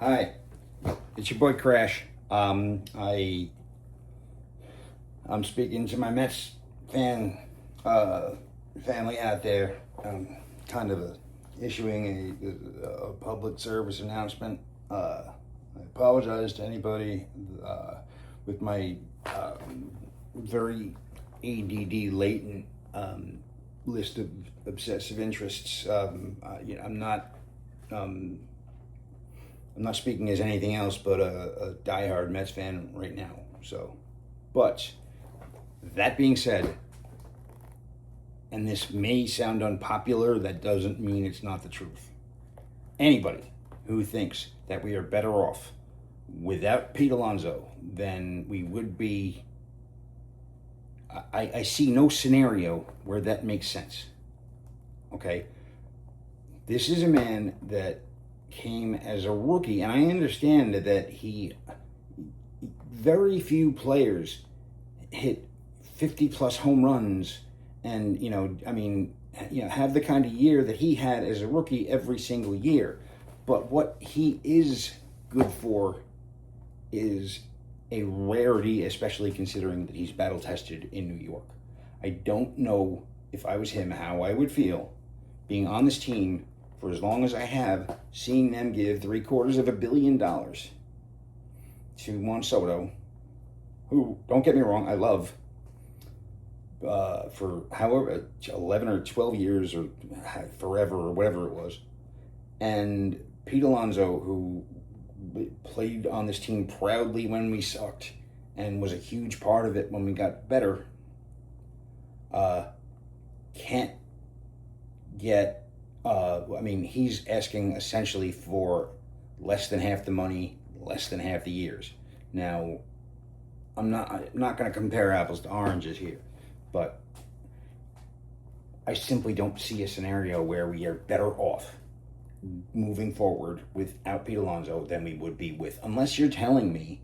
Hi, it's your boy Crash. I'm speaking to my Mets fan family out there. Kind of issuing a public service announcement. I apologize to anybody with my very ADD latent list of obsessive interests. Um, I'm not speaking as anything else but a diehard Mets fan right now. So, but that being said, and this may sound unpopular, that doesn't mean it's not the truth. Anybody who thinks that we are better off without Pete Alonso than we would be, I see no scenario where that makes sense. Okay? This is a man that came as a rookie, and I understand that very few players hit 50 plus home runs and, have the kind of year that he had as a rookie every single year. But what he is good for is a rarity, especially considering that he's battle tested in New York. I don't know, if I was him, how I would feel being on this team for as long as I have, seeing them give $750 million to Juan Soto, who, don't get me wrong, I love, for however 11 or 12 years or forever or whatever it was, and Pete Alonso, who played on this team proudly when we sucked and was a huge part of it when we got better, can't get he's asking essentially for less than half the money, less than half the years. Now, I'm not going to compare apples to oranges here, but I simply don't see a scenario where we are better off moving forward without Pete Alonso than we would be with, unless you're telling me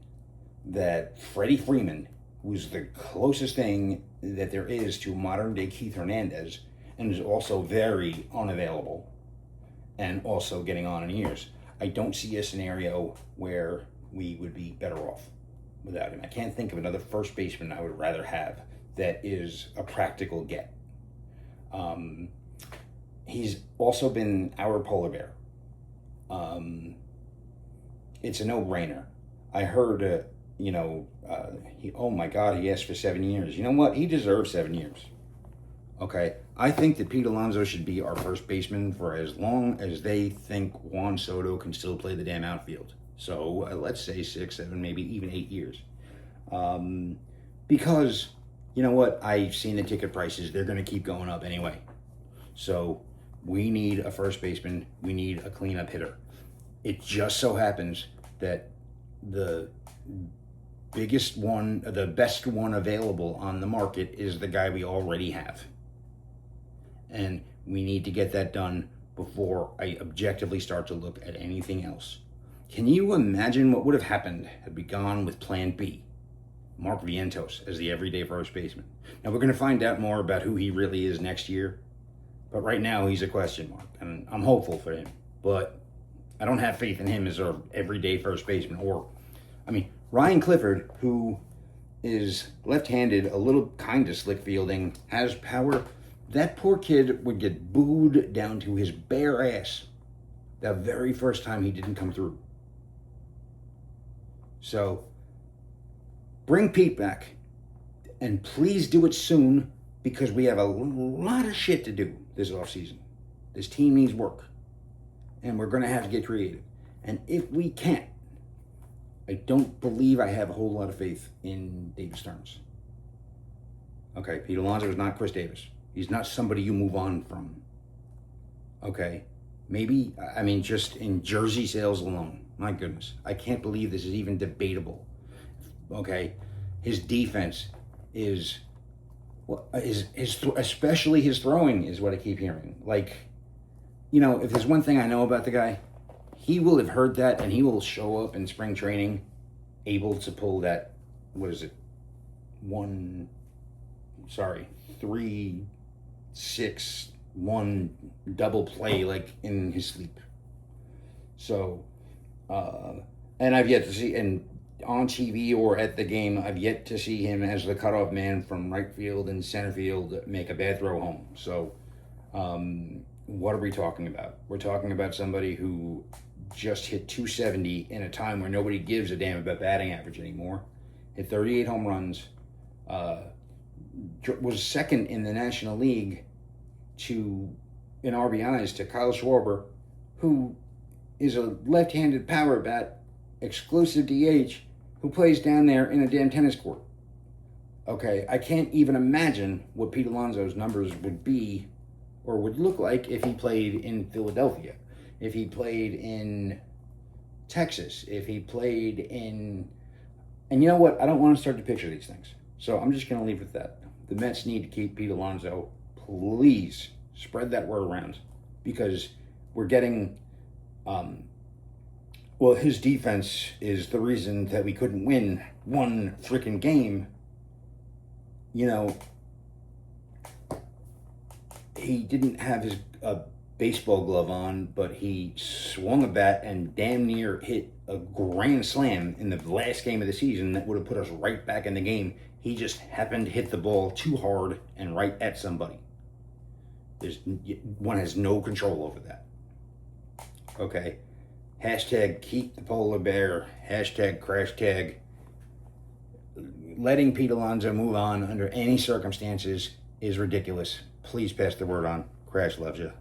that Freddy Freeman, who's the closest thing that there is to modern day Keith Hernandez, and is also very unavailable and also getting on in years. I don't see a scenario where we would be better off without him. I can't think of another first baseman I would rather have that is a practical get. He's also been our polar bear. It's a no-brainer. I heard, oh my God, he asked for 7 years. You know what? He deserves 7 years. Okay, I think that Pete Alonso should be our first baseman for as long as they think Juan Soto can still play the damn outfield. So let's say 6, 7, maybe even 8 years. Because, you know what, I've seen the ticket prices. They're going to keep going up anyway. So we need a first baseman. We need a cleanup hitter. It just so happens that the best one available on the market is the guy we already have. And we need to get that done before I objectively start to look at anything else. Can you imagine what would have happened had we gone with Plan B? Mark Vientos as the everyday first baseman. Now, we're going to find out more about who he really is next year, but right now he's a question mark, and I'm hopeful for him. But I don't have faith in him as our everyday first baseman. Ryan Clifford, who is left-handed, a little kind of slick fielding, has power. That poor kid would get booed down to his bare ass the very first time he didn't come through. So, bring Pete back, and please do it soon, because we have a lot of shit to do this offseason. This team needs work, and we're going to have to get creative. And if we can't, I don't believe I have a whole lot of faith in David Stearns. Okay, Pete Alonso is not Chris Davis. He's not somebody you move on from. Okay, maybe, just in jersey sales alone. My goodness, I can't believe this is even debatable. Okay, his defense is especially his throwing is what I keep hearing. If there's one thing I know about the guy, he will have heard that, and he will show up in spring training able to pull that, 3-6-1 double play like in his sleep. So And I've yet to see, and on TV or at the game, I've yet to see him as the cutoff man from right field and center field make a bad throw home. So, what are we talking about? We're talking about somebody who just hit 270 in a time where nobody gives a damn about batting average anymore. Hit 38 home runs. Was second in the National League in RBIs to Kyle Schwarber, who is a left-handed power bat, exclusive DH, who plays down there in a damn tennis court. Okay, I can't even imagine what Pete Alonso's numbers would be or would look like if he played in Philadelphia, if he played in Texas, if he played in... And you know what? I don't want to start to picture these things. So I'm just going to leave it at that. The Mets need to keep Pete Alonso. Please spread that word around, because we're getting... well, his defense is the reason that we couldn't win one freaking game. You know, he didn't have his baseball glove on, but he swung a bat and damn near hit a grand slam in the last game of the season that would have put us right back in the game. He just happened to hit the ball too hard and right at somebody. One has no control over that. Okay? Hashtag keep the polar bear. Hashtag crash tag. Letting Pete Alonso move on under any circumstances is ridiculous. Please pass the word on. Crash loves you.